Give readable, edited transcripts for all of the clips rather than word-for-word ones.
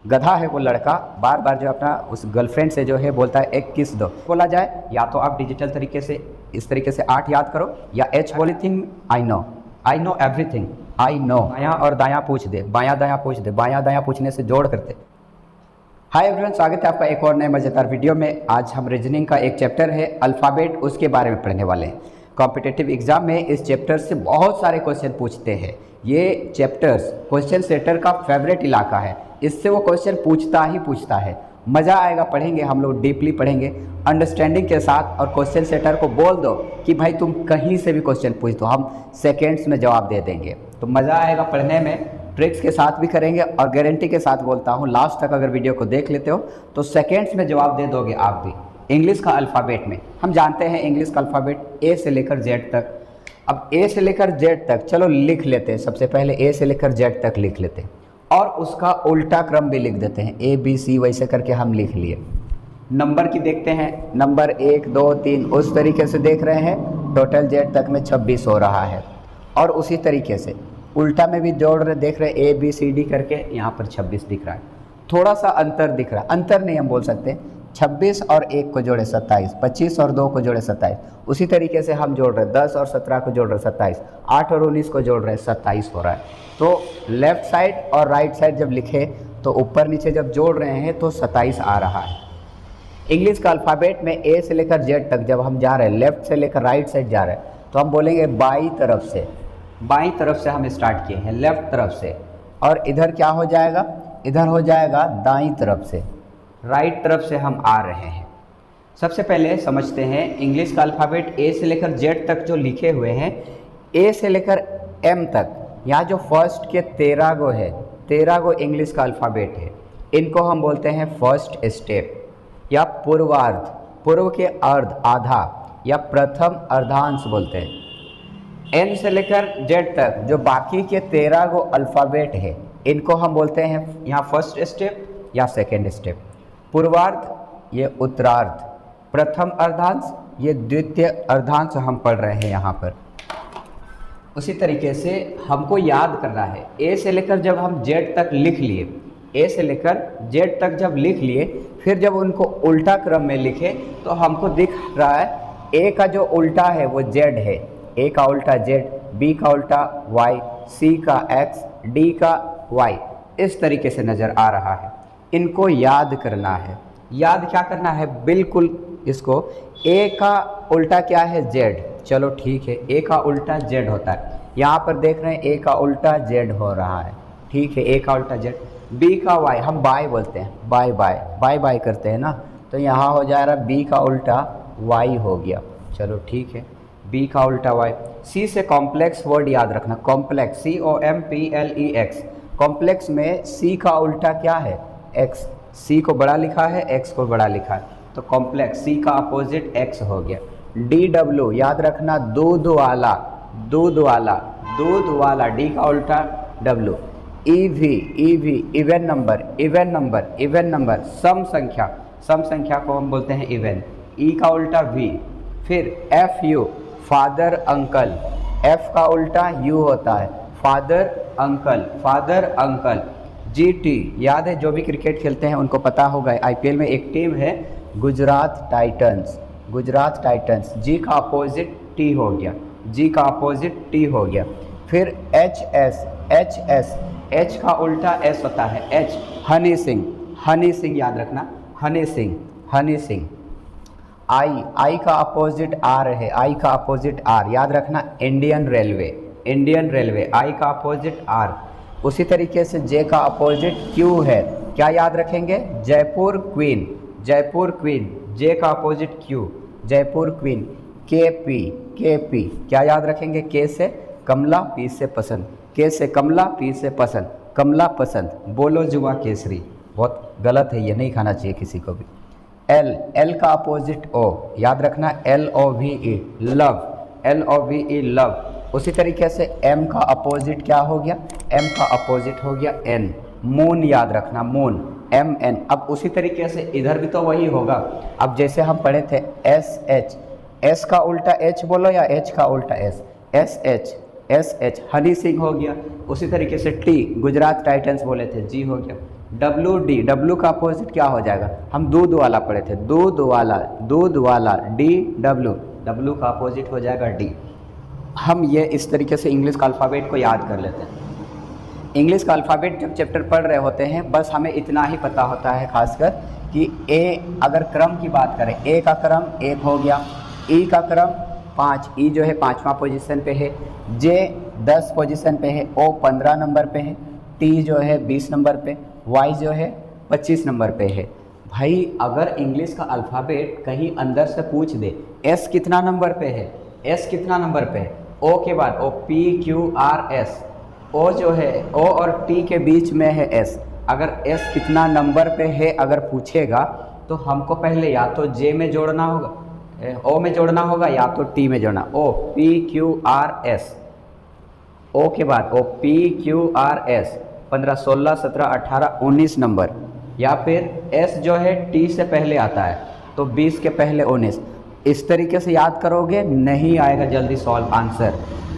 गधा है वो लड़का, बार बार जो अपना उस गर्लफ्रेंड से जो है बोलता है एक किस दो। बोला जाए या तो आप डिजिटल तरीके से इस तरीके से 8 याद करो, या एच पॉलीथिंग I know everything, I know. बायां और दायां पूछ दे, बायां दायां पूछ दे, बायां दायां पूछने से जोड़ करते। हाय एवरीवन, स्वागत है आपका एक और नए मज़ेदार वीडियो में। आज हम रीजनिंग का एक चैप्टर है अल्फ़ाबेट, उसके बारे में पढ़ने वाले हैं। कॉम्पिटिटिव एग्जाम में इस चैप्टर से बहुत सारे क्वेश्चन पूछते हैं। ये चैप्टर्स क्वेश्चन सेटर का फेवरेट इलाका है, इससे वो क्वेश्चन पूछता है। मज़ा आएगा, पढ़ेंगे हम लोग, डीपली पढ़ेंगे अंडरस्टैंडिंग के साथ। और क्वेश्चन सेटर को बोल दो कि भाई तुम कहीं से भी क्वेश्चन पूछ दो, हम सेकेंड्स में जवाब दे देंगे। तो मज़ा आएगा पढ़ने में, ट्रिक्स के साथ भी करेंगे और गारंटी के साथ बोलता हूँ, लास्ट तक अगर वीडियो को देख लेते हो तो सेकेंड्स में जवाब दे दोगे आप भी। इंग्लिश का अल्फ़ाबेट में हम जानते हैं इंग्लिश का अल्फ़ाबेट ए से लेकर जेड तक। अब ए से लेकर जेड तक चलो लिख लेते हैं। सबसे पहले ए से लेकर जेड तक लिख लेते हैं और उसका उल्टा क्रम भी लिख देते हैं। ए बी सी वैसे करके हम लिख लिए। नंबर की देखते हैं, नंबर 1 2 3 उस तरीके से देख रहे हैं। टोटल जेड तक में 26 हो रहा है। और उसी तरीके से उल्टा में भी जोड़ रहे, देख रहे ए बी सी डी करके, यहाँ पर 26 दिख रहा है। थोड़ा सा अंतर दिख रहा है, अंतर नहीं हम बोल सकते। 26 और 1 को जोड़े 27, 25 और 2 को जोड़े 27। उसी तरीके से हम जोड़ रहे हैं 10 और 17 को जोड़ रहे 27, 8 और 19 को जोड़ रहे 27 हो रहा है। तो लेफ्ट साइड और राइट साइड जब लिखे तो ऊपर नीचे जब जोड़ रहे हैं तो 27 आ रहा है। इंग्लिश का अल्फ़ाबेट में ए से लेकर जेड तक जब हम जा रहे हैं, लेफ्ट से लेकर राइट साइड जा रहे हैं, तो हम बोलेंगे बाई तरफ से हम स्टार्ट किए हैं, लेफ्ट तरफ से। और इधर क्या हो जाएगा, इधर हो जाएगा दाईं तरफ से, राइट तरफ से हम आ रहे हैं। सबसे पहले समझते हैं इंग्लिश का अल्फ़ाबेट ए से लेकर जेड तक जो लिखे हुए हैं, ए से लेकर एम तक, यहाँ जो फर्स्ट के 13 गो है, 13 गो इंग्लिश का अल्फ़ाबेट है। इनको हम बोलते हैं फर्स्ट स्टेप या पूर्वार्ध, पूर्व के अर्ध आधा, या प्रथम अर्धांश बोलते हैं। एन से लेकर जेड तक जो बाकी के 13 गो अल्फ़ाबेट है, इनको हम बोलते हैं यहाँ फर्स्ट स्टेप या सेकेंड स्टेप। पूर्वार्ध ये उत्तरार्ध, प्रथम अर्धांश ये द्वितीय अर्धांश हम पढ़ रहे हैं यहाँ पर। उसी तरीके से हमको याद करना है, ए से लेकर जब हम जेड तक लिख लिए, ए से लेकर जेड तक जब लिख लिए, फिर जब उनको उल्टा क्रम में लिखे तो हमको दिख रहा है ए का जो उल्टा है वो जेड है, ए का उल्टा जेड, बी का उल्टा वाई, सी का एक्स, डी का वाई, इस तरीके से नज़र आ रहा है। इनको याद करना है। याद क्या करना है, बिल्कुल इसको, ए का उल्टा क्या है, जेड। चलो ठीक है, ए का उल्टा जेड होता है। यहाँ पर देख रहे हैं ए का उल्टा जेड हो रहा है, ठीक है, ए का उल्टा जेड। बी का वाई, हम बाय बोलते हैं, बाय बाय बाय बाय करते हैं ना, तो यहाँ हो जा रहा बी का उल्टा वाई हो गया। चलो ठीक है, बी का उल्टा वाई। सी से कॉम्प्लेक्स वर्ड याद रखना, कॉम्प्लेक्स, COMPLEX। कॉम्प्लेक्स में सी का उल्टा क्या है, एक्स। सी को बड़ा लिखा है, एक्स को बड़ा लिखा है, तो कॉम्प्लेक्स, सी का अपोजिट एक्स हो गया। DW याद रखना, दूध वाला, दूध वाला, दूध वाला, डी का उल्टा W. EV even number, even number, even number. सम संख्या, सम संख्या को हम बोलते हैं इवन, ई का उल्टा वी। फिर FU फादर अंकल, एफ का उल्टा यू होता है, father uncle, father uncle. GT याद है, जो भी क्रिकेट खेलते हैं उनको पता होगा, IPL में एक टीम है Gujarat Titans, Gujarat Titans. G का अपोजिट T हो गया, G का अपोजिट T हो गया। फिर HS, H का उल्टा S होता है, H, हनी सिंह, हनी सिंह याद रखना, हनी सिंह, हनी सिंह। I का अपोजिट R है, I का अपोजिट R याद रखना, Indian railway, Indian railway, I का अपोजिट R। उसी तरीके से J का अपोजिट Q है, क्या याद रखेंगे, Jaipur queen, Jaipur queen. J का opposite Q, Jaipur queen. KP क्या याद रखेंगे, K से कमला, P से पसंद, K से कमला, P से पसंद, कमला पसंद। बोलो जुआ केसरी, बहुत गलत है, ये नहीं खाना चाहिए किसी को भी। L का अपोजिट O याद रखना, LOVE लव, LOVE लव। उसी तरीके से M का अपोजिट क्या हो गया, M का अपोजिट हो गया N, मून याद रखना, मून, MN। अब उसी तरीके से इधर भी तो वही होगा। अब जैसे हम पढ़े थे SH, S का उल्टा H बोलो या H का उल्टा S, SH, हनी सिंह हो गया। उसी तरीके से T, गुजरात टाइटंस बोले थे, G हो गया। WD, W का अपोजिट क्या हो जाएगा? हम दूध वाला पढ़े थे, दूध वाला, DW, W का अपोजिट हो जाएगा D। हम ये इस तरीके से इंग्लिश का अल्फ़ाबेट को याद कर लेते हैं। इंग्लिश का अल्फ़ाबेट जब चैप्टर पढ़ रहे होते हैं, बस हमें इतना ही पता होता है खासकर कि ए, अगर क्रम की बात करें, ए का क्रम 1 हो गया, ई का क्रम 5, ई जो है 5वां पोजीशन पे है, जे 10 पोजीशन पे है, ओ 15 नंबर पे है, टी जो है 20 नंबर पे, वाई जो है 25 नंबर पे है। भाई अगर इंग्लिश का अल्फ़ाबेट कहीं अंदर से पूछ दे, एस कितना नंबर पे है, एस कितना नंबर पे है, ओ के बाद ओ, PQRS, ओ जो है ओ और टी के बीच में है एस, अगर एस कितना नंबर पे है अगर पूछेगा तो हमको पहले या तो जे में जोड़ना होगा, ओ में जोड़ना होगा, या तो टी में जोड़ना। ओ PQRS, ओ के बाद ओ PQRS 15, 16, 17, 18, 19 नंबर, या फिर एस जो है टी से पहले आता है तो 20 के पहले 19। इस तरीके से याद करोगे नहीं आएगा जल्दी सॉल्व आंसर।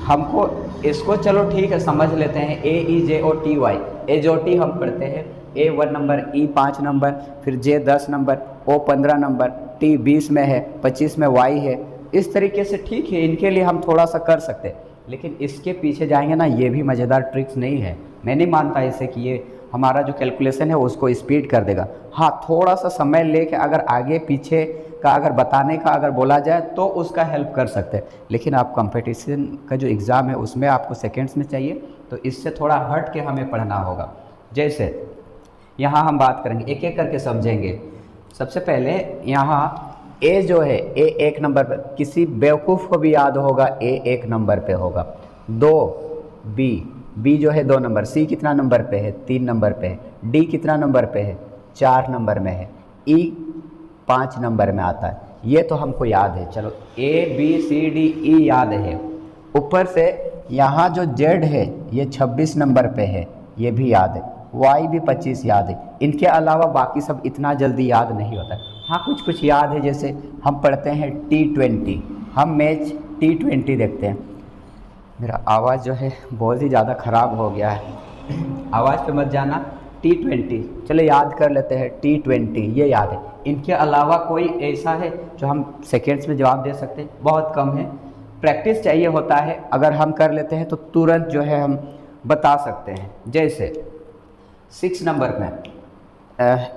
हमको इसको चलो ठीक है समझ लेते हैं, AEJOTY, एजोटी हम पढ़ते हैं, A 1 नंबर, E 5 नंबर, फिर J 10 number, O 15 number, T 20 में है, 25 में Y है। इस तरीके से ठीक है, इनके लिए हम थोड़ा सा कर सकते हैं, लेकिन इसके पीछे जाएंगे ना, ये भी मज़ेदार ट्रिक्स नहीं है। मैं नहीं मानता इसे कि ये हमारा जो कैलकुलेशन है उसको स्पीड कर देगा। हाँ, थोड़ा सा समय लेके अगर आगे पीछे का अगर बताने का अगर बोला जाए तो उसका हेल्प कर सकते हैं, लेकिन आप कंपटीशन का जो एग्ज़ाम है उसमें आपको सेकंड्स में चाहिए, तो इससे थोड़ा हट के हमें पढ़ना होगा। जैसे यहाँ हम बात करेंगे, एक एक करके समझेंगे। सबसे पहले यहाँ ए जो है, ए 1 नंबर पर, किसी बेवकूफ़ को भी याद होगा ए 1 नंबर पे होगा। 2 बी जो है 2 नंबर, सी कितना नंबर पे है, 3 नंबर पे है, डी कितना नंबर पे है, 4 नंबर में है, ई 5 नंबर में आता है। ये तो हमको याद है, चलो ABCDE याद है। ऊपर से यहाँ जो जेड है ये 26 नंबर पे है, ये भी याद है। वाई भी 25 याद है। इनके अलावा बाकी सब इतना जल्दी याद नहीं होता है। हाँ, कुछ कुछ याद है, जैसे हम पढ़ते हैं T20, हम मैच T20 देखते हैं। मेरा आवाज़ जो है बहुत ही ज़्यादा ख़राब हो गया है, आवाज़ पे मत जाना। T20 चलो याद कर लेते हैं, T20 ये याद है। इनके अलावा कोई ऐसा है जो हम सेकेंड्स में जवाब दे सकते हैं? बहुत कम है, प्रैक्टिस चाहिए होता है। अगर हम कर लेते हैं तो तुरंत जो है हम बता सकते हैं। जैसे 6 नंबर में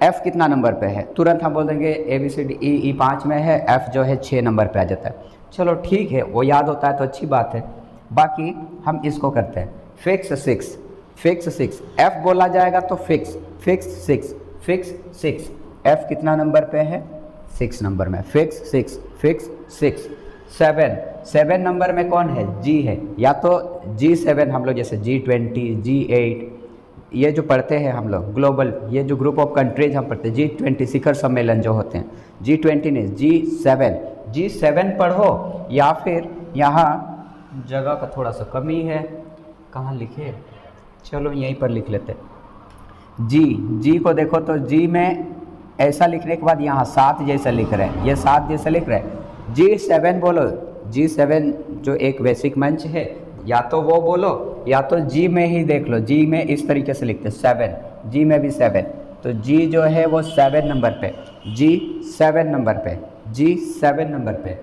F कितना नंबर पे है, तुरंत हम बोल देंगे ABCDE 5 में है, F जो है 6 नंबर पे आ जाता है। चलो ठीक है, वो याद होता है तो अच्छी बात है। बाकी हम इसको करते हैं, फिक्स 6, F बोला जाएगा तो फिक्स 6, F कितना नंबर पे है, 6 नंबर में, फिक्स 6। 7 नंबर में कौन है, G है, या तो G7 हम लोग जैसे G20, G8 ये जो पढ़ते हैं हम लोग ग्लोबल, ये जो ग्रुप ऑफ कंट्रीज हम पढ़ते हैं, G20 शिखर सम्मेलन जो होते हैं, G20 ने G7 पढ़ो। या फिर यहाँ जगह का थोड़ा सा कमी है, कहाँ लिखे, चलो यहीं पर लिख लेते हैं। जी को देखो तो जी में ऐसा लिखने के बाद यहाँ 7 जैसा लिख रहे हैं, ये 7 जैसा लिख रहे हैं। G7 बोलो, G7 जो एक वैश्विक मंच है, या तो वो बोलो या तो जी में ही देख लो, जी में इस तरीके से लिखते हैं 7, जी में भी 7, तो जी जो है वो 7 नंबर पे, G7 नंबर पे, G7 नंबर पे।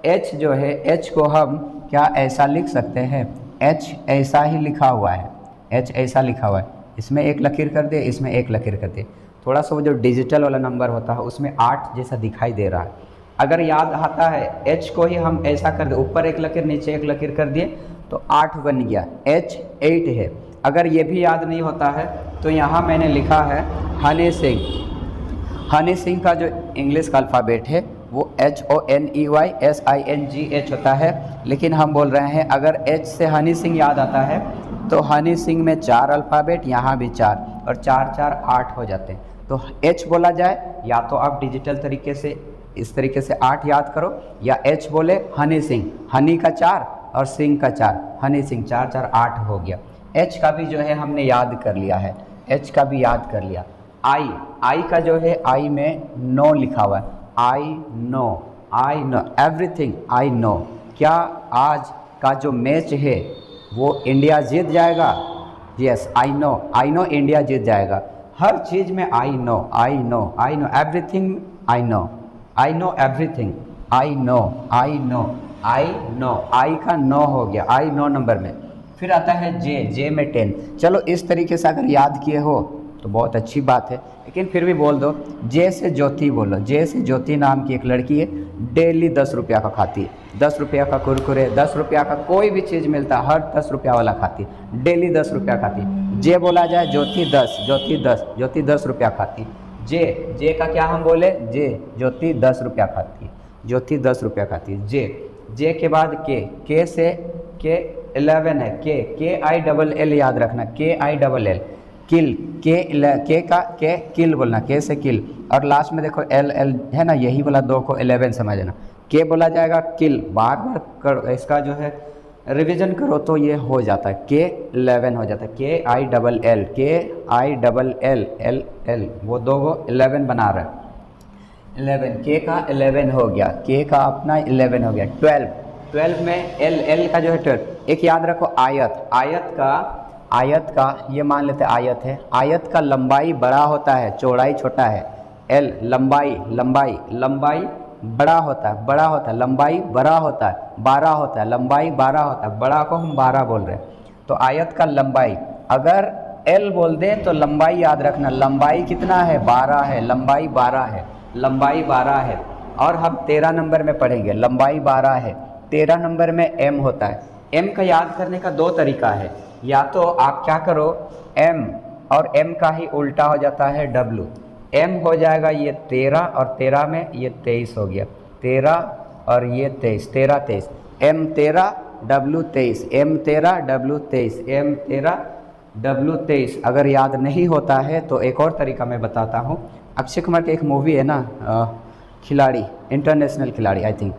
H जो है, H को हम क्या ऐसा लिख सकते हैं, H ऐसा ही लिखा हुआ है, H ऐसा लिखा हुआ है, इसमें एक लकीर कर दे, इसमें एक लकीर कर दे, थोड़ा सा वो जो डिजिटल वाला नंबर होता है उसमें 8 जैसा दिखाई दे रहा है। अगर याद आता है H को ही हम ऐसा कर दे, ऊपर एक लकीर नीचे एक लकीर कर दिए तो 8 बन गया, H 8 है। अगर ये भी याद नहीं होता है तो यहाँ मैंने लिखा है हनी सिंह का जो इंग्लिश का अल्फ़ाबेट है वो HONEYSINGH होता है, लेकिन हम बोल रहे हैं अगर H से हनी सिंह याद आता है तो हनी सिंह में 4 अल्फ़ाबेट, यहाँ भी 4 और 4 4 8 हो जाते हैं। तो H बोला जाए, या तो आप डिजिटल तरीके से इस तरीके से 8 याद करो, या H बोले हनी सिंह, हनी का 4 और सिंह का 4, हनी सिंह 4 4 8 हो गया। H का भी जो है हमने याद कर लिया है, H का भी याद कर लिया। I का जो है I में नो लिखा हुआ है, I know everything, I know. क्या आज का जो मैच है वो इंडिया जीत जाएगा? यस, आई नो इंडिया जीत जाएगा। हर चीज़ में I know everything, I know everything, I know, I का नो हो गया, आई नो नंबर में। फिर आता है जे में 10। चलो इस तरीके से अगर याद किए हो तो बहुत अच्छी बात है, लेकिन फिर भी बोल दो। जे से ज्योति बोलो। जे से ज्योति नाम की एक लड़की है, डेली 10 रुपया का खाती है, 10 रुपया का कुरकुरे, 10 रुपया का कोई भी चीज़ मिलता है हर 10 रुपया वाला खाती है, डेली 10 रुपया खाती है। जे बोला जाए, ज्योति 10 रुपया खाती है। जे का क्या हम बोले, ज्योति 10 रुपया खाती है, ज्योति 10 रुपया खाती है। जे के बाद के से के 11 है, के आई डबल एल याद रखना, के आई डबल एल, किल, के का के किल बोलना, के से किल। और लास्ट में देखो एल है ना, यही वाला 2 को 11 समझना। के बोला जाएगा किल, बार बार करो, इसका जो है रिवीजन करो तो ये हो जाता है, के 11 हो जाता है, के आई डबल एल, के आई डबल एल, एल वो 2 को 11 बना रहा है, 11, के का 11 हो गया, के का अपना 11 हो गया। 12 में एल का जो है 12। एक याद रखो आयत का ये मान लेते हैं आयत है, आयत का लंबाई बड़ा होता है, चौड़ाई छोटा है। एल लंबाई बड़ा होता है, लंबाई बड़ा होता है, 12 होता है, लंबाई 12 होता है, बड़ा को हम 12 बोल रहे हैं। तो आयत का लंबाई, अगर एल बोल दें तो लंबाई याद रखना, लंबाई कितना है, 12 है, लंबाई 12 है। और हम 13 नंबर में पढ़ेंगे, लंबाई 12 है। 13 नंबर में एम होता है। एम का याद करने का 2 तरीका है, या तो आप क्या करो, एम और एम का ही उल्टा हो जाता है डब्लू। एम हो जाएगा ये 13 और 13 में ये 23 हो गया, 13 और ये 23, 13 23, M 13 W 23, M 13 W 23, M 13 W 23। अगर याद नहीं होता है तो एक और तरीका मैं बताता हूँ। अक्षय कुमार की एक मूवी है ना, खिलाड़ी, इंटरनेशनल खिलाड़ी, आई थिंक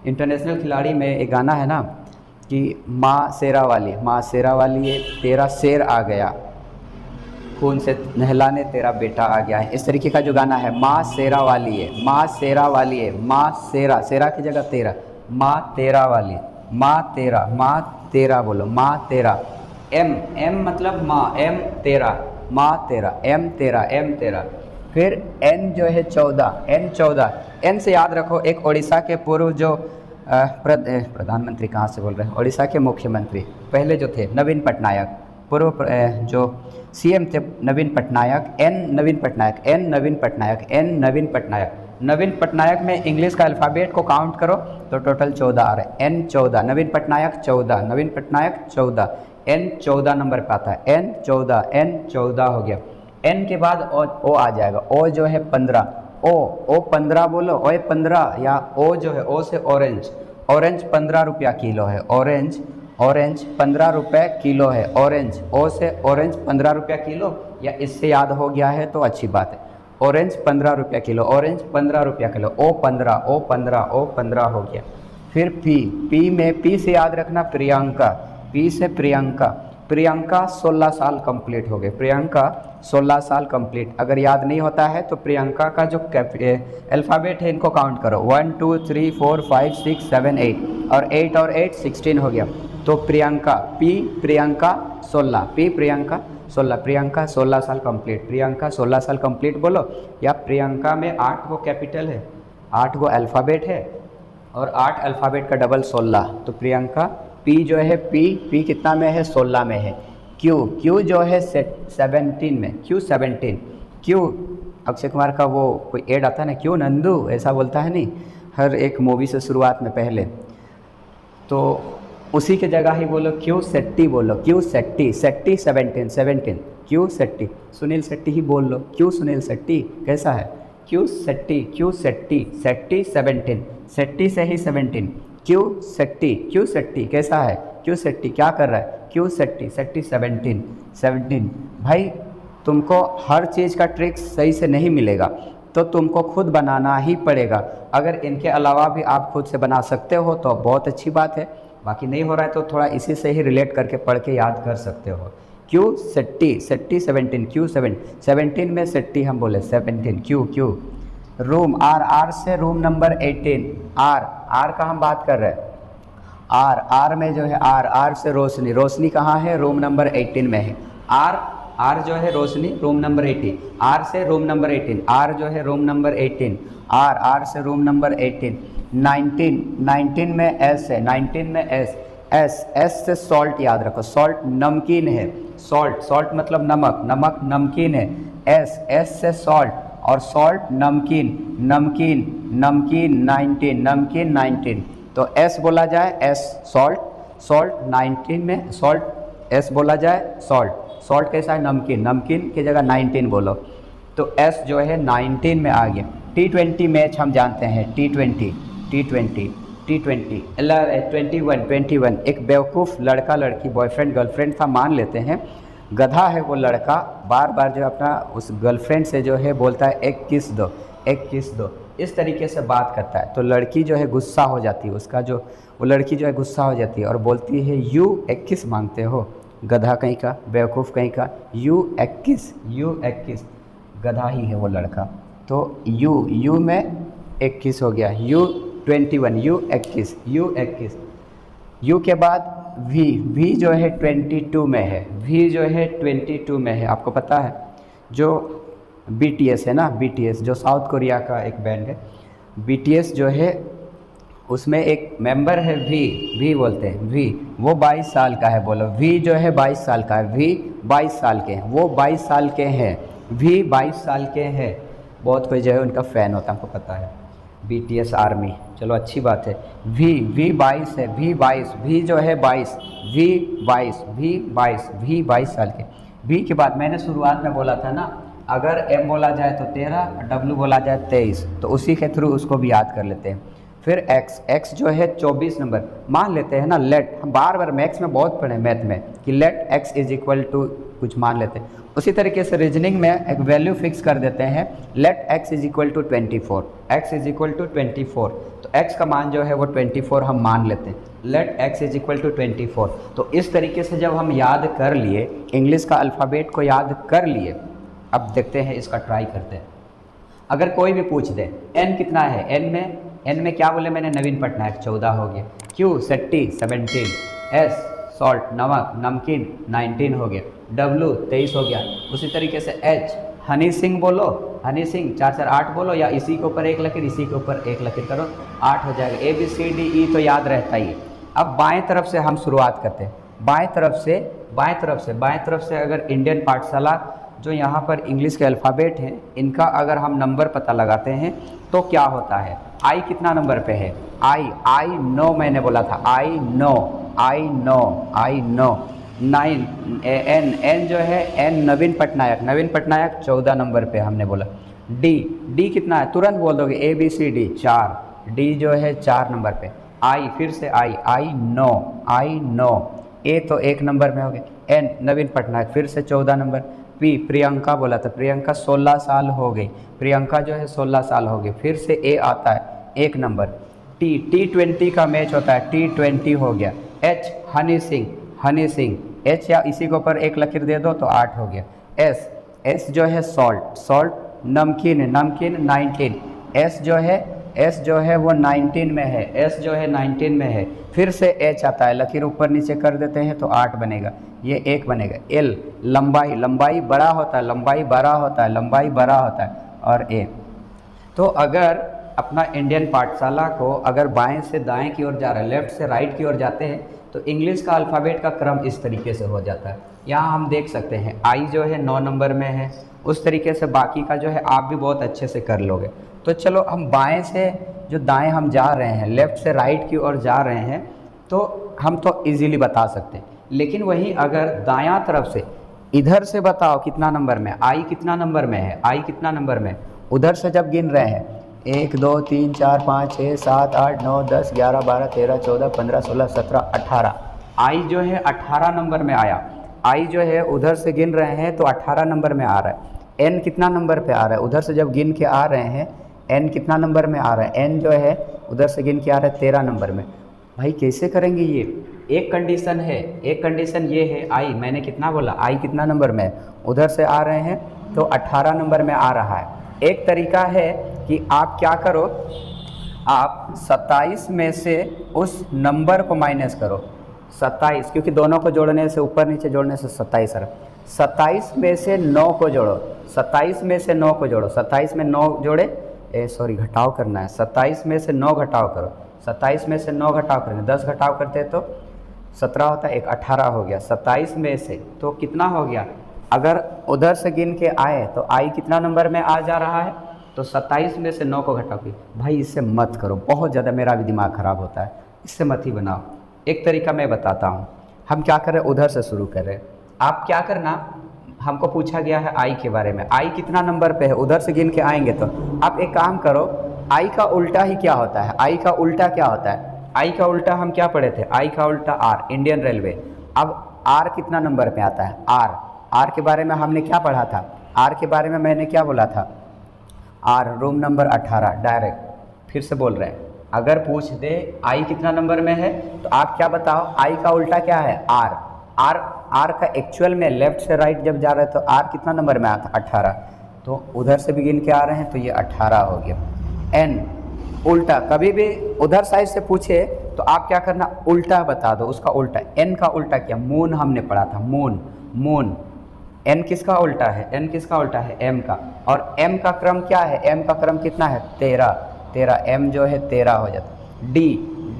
इंटरनेशनल खिलाड़ी में एक गाना है ना कि माँ शेरा वाली है, तेरा शेर आ गया, खून से नहलाने तेरा बेटा आ गया है। इस तरीके का जो गाना है, माँ शेरा वाली है, माँ शेरा की जगह तेरा, माँ तेरा वाली, माँ तेरा बोलो, माँ तेरा। एम मतलब माँ, एम तेरा, माँ तेरा, एम तेरा। फिर एन जो है 14, एन से याद रखो, एक उड़ीसा के पूर्व जो प्रधानमंत्री कहाँ से बोल रहे हैं, उड़ीसा के मुख्यमंत्री पहले जो थे, नवीन पटनायक, पूर्व जो सीएम थे नवीन पटनायक, नवीन पटनायक में इंग्लिश का अल्फ़ाबेट को काउंट करो तो टोटल 14 आ रहा है, N 14, नवीन पटनायक 14, N 14 नंबर पे आता है, N 14 हो गया। N के बाद O आ जाएगा, O जो है 15, O 15 बोलो, O 15, या O जो है, O से ऑरेंज 15 रुपया किलो है, ऑरेंज 15 रुपये किलो है, ऑरेंज, O से ऑरेंज 15 रुपया किलो, या इससे याद हो गया है तो अच्छी बात है। ऑरेंज 15 रुपया किलो, O 15 हो गया। फिर P में P से याद रखना प्रियंका, P से प्रियंका 16 साल कंप्लीट हो गए, प्रियंका 16 साल कंप्लीट। अगर याद नहीं होता है तो प्रियंका का जो अल्फ़ाबेट है इनको काउंट करो, 1 2 3 4 5 6 7 8, और 8 और 8 16 हो गया। तो प्रियंका, प्रियंका 16, प्रियंका 16 साल कंप्लीट, प्रियंका 16 साल कंप्लीट बोलो। या प्रियंका में 8 गो कैपिटल है, 8 गो अल्फ़ाबेट है, और 8 अल्फ़ाबेट का डबल 16, तो प्रियंका। P जो है, P कितना में है, 16 में है। Q जो है 17 में, Q अक्षय कुमार का वो कोई ऐड आता है ना, क्यों नंदू ऐसा बोलता है नहीं, हर एक मूवी से शुरुआत में पहले, तो उसी के जगह ही बोलो Q सेट्टी बोलो, Q सेट्टी 17, Q सेट्टी, सुनील सेट्टी ही बोल लो, Q सुनील सेट्टी कैसा है, Q सेट्टी 17, सेट्टी से ही 17, Q सेट्टी कैसा है, Q सेट्टी क्या कर रहा है, Q सेट्टी 17। भाई तुमको हर चीज़ का ट्रिक सही से नहीं मिलेगा, तो तुमको खुद बनाना ही पड़ेगा। अगर इनके अलावा भी आप खुद से बना सकते हो तो बहुत अच्छी बात है, बाकी नहीं हो रहा है तो थोड़ा इसी से ही रिलेट करके पढ़ के याद कर सकते हो। Q सेट्टी 17, Q 17 में सेट्टी हम बोले 17, Q। रूम, R से रूम नंबर 18, R का हम बात कर रहे हैं, R में जो है R से रोशनी कहाँ है, रूम नंबर 18 में है। आर जो है रोशनी, रूम नंबर 18, आर से रूम नंबर 18, आर जो है रूम नंबर 18, आर से रूम नंबर 18, 19 में एस है, 19 में एस से सॉल्ट याद रखो, सॉल्ट नमकीन है, सॉल्ट मतलब नमक नमकीन है, एस से सॉल्ट और सॉल्ट नमकीन 19, तो एस बोला जाए एस सॉल्ट 19 में सॉल्ट एस बोला जाए सॉल्ट कैसा है, नमकीन की जगह 19 बोलो, तो एस जो है 19 में आ गया। T20 मैच हम जानते हैं, T20 21 एक बेवकूफ़ लड़का लड़की बॉयफ्रेंड गर्लफ्रेंड था मान लेते हैं, गधा है वो लड़का, बार बार जो अपना उस गर्लफ्रेंड से जो है बोलता है एक किस दो, इस तरीके से बात करता है, तो लड़की जो है गुस्सा हो जाती है, वो लड़की जो है गुस्सा हो जाती है और बोलती है यू एक किस मांगते हो, गधा कहीं का, बेवकूफ़ कहीं का, यू एक किस, गधा ही है वो लड़का, तो यू में 21 हो गया, U21 यू 21, यू के बाद वी जो है 22 में है, आपको पता है जो BTS है ना, BTS जो साउथ कोरिया का एक बैंड है, BTS जो है उसमें एक मेंबर है वी बोलते हैं, वो 22 साल का है, बोलो वी जो है 22 साल का है, वी 22 साल के हैं, वो 22 साल के हैं, वी 22 साल के हैं, बहुत कोई जो है उनका फ़ैन होता है, हमको पता है, BTS आर्मी, चलो अच्छी बात है। वी 22 है, वी जो है 22, वी 22 साल के। वी के बाद मैंने शुरुआत में बोला था ना, अगर M बोला जाए तो 13, W बोला जाए 23, तो उसी के थ्रू उसको भी याद कर लेते हैं। फिर x जो है 24 नंबर मान लेते हैं ना, लेट, हम बार बार मैथ्स में बहुत पढ़े मैथ में कि let x is equal to कुछ मान लेते हैं, उसी तरीके से रीजनिंग में एक वैल्यू फिक्स कर देते हैं, let x is equal to 24, तो x का मान जो है वो 24 हम मान लेते हैं, let x is equal to 24। तो इस तरीके से जब हम याद कर लिए, इंग्लिश का अल्फ़ाबेट को याद कर लिए, अब देखते हैं इसका ट्राई करते हैं। अगर कोई भी पूछ दे n कितना है, n में क्या बोले मैंने, नवीन पटनायक 14 हो गया, q सट्टी 17, s सॉल्ट नमकीन 19 हो गया, w 23 हो गया, उसी तरीके से h हनी सिंह बोलो, हनी सिंह 4 4 8 बोलो, या इसी के ऊपर एक लकीर, इसी के ऊपर एक लकीर करो, 8 हो जाएगा। ABCDE तो याद रहता ही है। अब बाएं तरफ से हम शुरुआत करते हैं, बाएं तरफ से अगर इंडियन पाठशाला जो यहाँ पर इंग्लिश के अल्फ़ाबेट हैं, इनका अगर हम नंबर पता लगाते हैं तो क्या होता है, आई कितना नंबर पे है, आई नो, मैंने बोला था आई नो 9, एन जो है एन नवीन पटनायक 14 नंबर पे हमने बोला। डी कितना है, तुरंत बोल दोगे ABCD 4, डी जो है 4 नंबर पे। आई फिर से आई नो, ए तो 1 नंबर में हो गए। एन नवीन पटनायक फिर से 14 नंबर। पी प्रियंका बोला था, प्रियंका 16 साल हो गई, प्रियंका जो है 16 साल हो गई, फिर से ए आता है 1 नंबर। T20 का मैच होता है, T20 हो गया। H हनी सिंह H या इसी के ऊपर एक लकीर दे दो तो 8 हो गया। S जो है सॉल्ट नमकीन 19, S जो है वो 19 में है, S जो है 19 में है, फिर से H आता है, लकीर ऊपर नीचे कर देते हैं तो 8 बनेगा, ये 1 बनेगा। L लंबाई बड़ा होता है, और A। तो अगर अपना इंडियन पाठशाला को अगर बाएं से दाएं की ओर जा रहा है, लेफ़्ट से राइट की ओर जाते हैं, तो इंग्लिश का अल्फ़ाबेट का क्रम इस तरीके से हो जाता है। यहाँ हम देख सकते हैं आई जो है 9 नंबर में है, उस तरीके से बाकी का जो है आप भी बहुत अच्छे से कर लोगे। तो चलो हम बाएं से जो दाएं हम जा रहे हैं, लेफ़्ट से राइट की ओर जा रहे हैं, तो हम तो इजीली बता सकते हैं। लेकिन वहीं अगर दायां तरफ से इधर से बताओ कितना नंबर में, आई कितना नंबर में है, उधर से जब गिन रहे हैं 1 2 3 4 5 6 7 8 9 10 11 12 13 14 15 16 17 18, आई जो है 18 नंबर में आया। आई जो है उधर से गिन रहे हैं तो 18 नंबर में आ रहा है। एन कितना नंबर पे आ रहा है, उधर से जब गिन के आ रहे हैं, एन कितना नंबर में आ रहा है, एन जो है उधर से गिन के आ रहा है 13 नंबर में। भाई कैसे करेंगे ये, एक कंडीशन ये है, आई मैंने कितना बोला, आई कितना नंबर में, उधर से आ रहे हैं तो 18 नंबर में आ रहा है। एक तरीका है कि आप क्या करो, आप 27 में से उस नंबर को माइनस करो, 27, क्योंकि दोनों को जोड़ने से ऊपर नीचे जोड़ने से 27 आ रहा है। 27 में से 9 को जोड़ो, 27 में से 9 को जोड़ो, 27 में 9 जोड़े, घटाव करना है, 27 में से 9 घटाव करो, 27 में से 9 घटाव करेंगे, 10 घटाव करते तो 17 होता है, एक 18 हो गया। 27 में से तो कितना हो गया, अगर उधर से गिन के आए तो आई कितना नंबर में आ जा रहा है, तो 27 में से 9 को घटाओ की। भाई इससे मत करो, बहुत ज़्यादा मेरा भी दिमाग ख़राब होता है, इससे मत ही बनाओ। एक तरीका मैं बताता हूँ, हम क्या कर रहे हैं, उधर से शुरू कर रहे हैं। आप क्या करना, हमको पूछा गया है आई के बारे में, आई कितना नंबर पे है, उधर से गिन के आएंगे तो आप एक काम करो, आई का उल्टा ही क्या होता है, आई का उल्टा क्या होता है, आई का उल्टा हम क्या पढ़े थे, आई का उल्टा आर, इंडियन रेलवे। अब आर कितना नंबर पे आता है, आर, आर के बारे में हमने क्या पढ़ा था, आर के बारे में मैंने क्या बोला था, आर रूम नंबर 18, डायरेक्ट फिर से बोल रहे हैं। अगर पूछ दे आई कितना नंबर में है तो आप क्या बताओ, आई का उल्टा क्या है, आर, आर, आर का एक्चुअल में लेफ्ट से राइट जब जा रहे हैं तो आर कितना नंबर में आता, 18, तो उधर से भी गिन के आ रहे हैं तो ये 18 हो गया। एन उल्टा, कभी भी उधर साइड से पूछे तो आप क्या करना, उल्टा बता दो, उसका उल्टा। एन का उल्टा क्या, मून हमने पढ़ा था, मून, मून। एन किसका उल्टा है, एन किसका उल्टा है, एम का। और एम का क्रम क्या है, एम का क्रम कितना है, 13, 13, एम जो है 13 हो जाता। डी,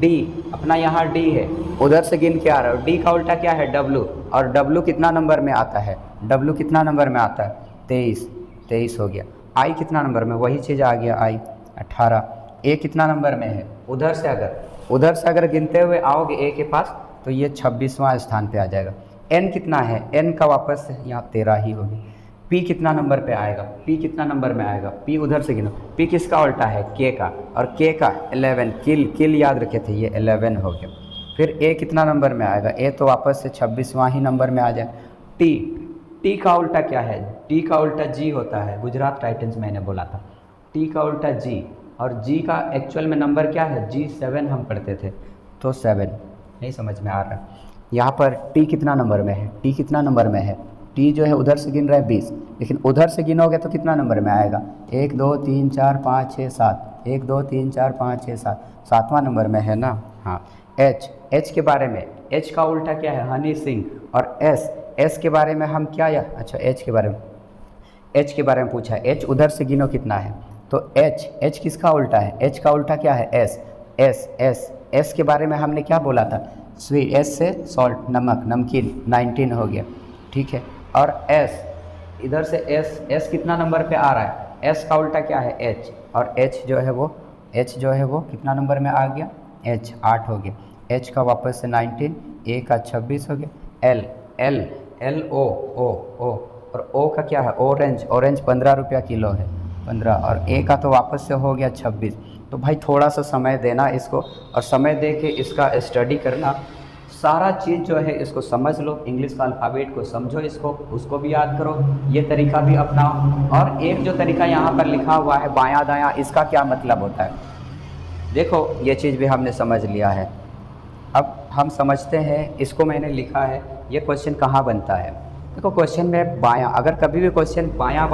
डी अपना यहाँ डी है, उधर से गिन के आ रहा है, डी का उल्टा क्या है, डब्लू, और डब्लू कितना नंबर में आता है, डब्लू कितना नंबर में आता है, 23, 23 हो गया। आई कितना नंबर में, वही चीज़ आ गया, आई 18। ए कितना नंबर में है, उधर से अगर गिनते हुए आओगे ए के पास तो ये 26वां स्थान पे आ जाएगा। एन कितना है, एन का वापस यहाँ 13 ही होगी। पी कितना नंबर पे आएगा, पी कितना नंबर में आएगा, पी उधर से गिनो, पी किसका उल्टा है, के का, और के का 11, किल, किल याद रखे थे, ये 11 हो गया। फिर ए कितना नंबर में आएगा, ए तो वापस से 26वां ही नंबर में आ जाए। टी, टी का उल्टा क्या है, टी का उल्टा जी होता है, गुजरात टाइटंस मैंने बोला था, टी का उल्टा जी, और जी का एक्चुअल में नंबर क्या है, जी 7 हम पढ़ते थे, तो 7 नहीं समझ में आ रहा। यहाँ पर टी कितना नंबर में है, टी कितना नंबर में है, टी जो है उधर से गिन रहा है 20, लेकिन उधर से गिनोगे तो कितना नंबर में आएगा, 1 2 3 4 5 6 7, 1 2 3 4 5 6 7, 7वां नंबर में है ना। हाँ, एच, एच के बारे में, एच का उल्टा क्या है, हनी सिंह। और एस, एस के बारे में हम क्या, या अच्छा एच के बारे में, एच के बारे में पूछा है, एच उधर से गिनो कितना है, तो एच, एच किसका उल्टा है, एच का उल्टा क्या है, एस, एस, एस, एस के बारे में हमने क्या बोला था, स्वीट, एस से सॉल्ट, नमक, नमकीन, 19 हो गया, ठीक है। और एस, इधर से एस, एस कितना नंबर पे आ रहा है, एस का उल्टा क्या है, एच, और एच जो है वो, एच जो है वो कितना नंबर में आ गया, एच 8 हो गया। एच का वापस से 19, ए का 26 हो गया। एल, एल, एल ओ, ओ, ओ, और ओ का क्या है, ऑरेंज, ऑरेंज 15 रुपया किलो है, 15, और ए का तो वापस से हो गया 26। तो भाई थोड़ा सा समय देना इसको, और समय दे के इसका स्टडी करना, सारा चीज़ जो है इसको समझ लो, इंग्लिश का अल्फ़ाबेट को समझो, इसको उसको भी याद करो, ये तरीका भी अपनाओ। और एक जो तरीका यहाँ पर लिखा हुआ है बायां दायां, इसका क्या मतलब होता है, देखो ये चीज़ भी हमने समझ लिया है। अब हम समझते हैं, इसको मैंने लिखा है, ये क्वेश्चन कहाँ बनता है। देखो क्वेश्चन में बायां, अगर कभी भी क्वेश्चन बायां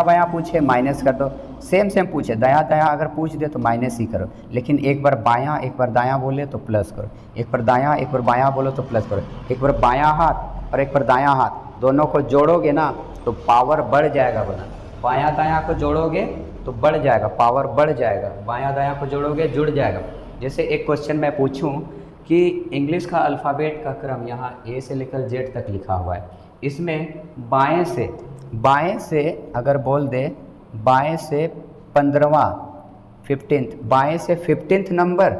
बायां पूछे माइनस कर दो, सेम पूछे दायां दायां अगर पूछ दे तो माइनस ही करो, लेकिन एक बार बायां एक बार दायां बोले तो प्लस करो, एक बार दायां एक बार बायां बोलो तो प्लस करो, एक बार बायां हाथ और एक बार दायां हाथ दोनों को जोड़ोगे ना तो पावर बढ़ जाएगा। बोला बायां दायां को जोड़ोगे तो बढ़ जाएगा, पावर बढ़ जाएगा, बायां दायां को जोड़ोगे जुड़ जाएगा। जैसे एक क्वेश्चन मैं पूछूं कि इंग्लिश का अल्फ़ाबेट का क्रम यहाँ ए से लेकर जेड तक लिखा हुआ है, इसमें बाएं से अगर बोल दे, बाएं से 15वां 15th, बाएं से 15th नंबर,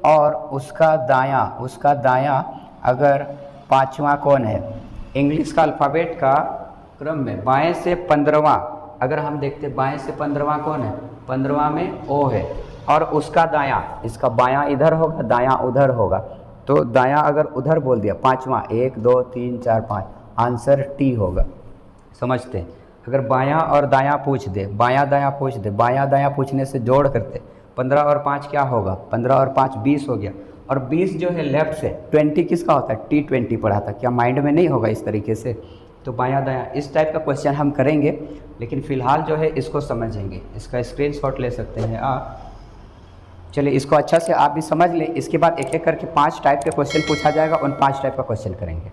और उसका दायां अगर 5वां कौन है, इंग्लिश का अल्फ़ाबेट का क्रम में बाएं से 15वां अगर हम देखते, बाएं से 15वां कौन है, 15वां में ओ है, और उसका दायां, इसका बायां इधर होगा दायां उधर होगा, तो दायां अगर उधर बोल दिया 5वां, 1 2 3 4 5, आंसर टी होगा। समझते हैं, अगर बायां और दायां पूछ दे, बायां दायां पूछ दे, बायां दायां पूछने से जोड़ करते 15 और 5 क्या होगा, 15 और 5 20 हो गया, और 20 जो है लेफ्ट से, 20 किसका होता है, T20 पढ़ा था, क्या माइंड में नहीं होगा इस तरीके से। तो बायां दायां इस टाइप का क्वेश्चन हम करेंगे, लेकिन फ़िलहाल जो है इसको समझेंगे, इसका स्क्रीनशॉट ले सकते हैं आप। चलिए इसको अच्छा से आप भी समझ लें, इसके बाद एक एक करके 5 टाइप के क्वेश्चन पूछा जाएगा, उन 5 टाइप का क्वेश्चन करेंगे।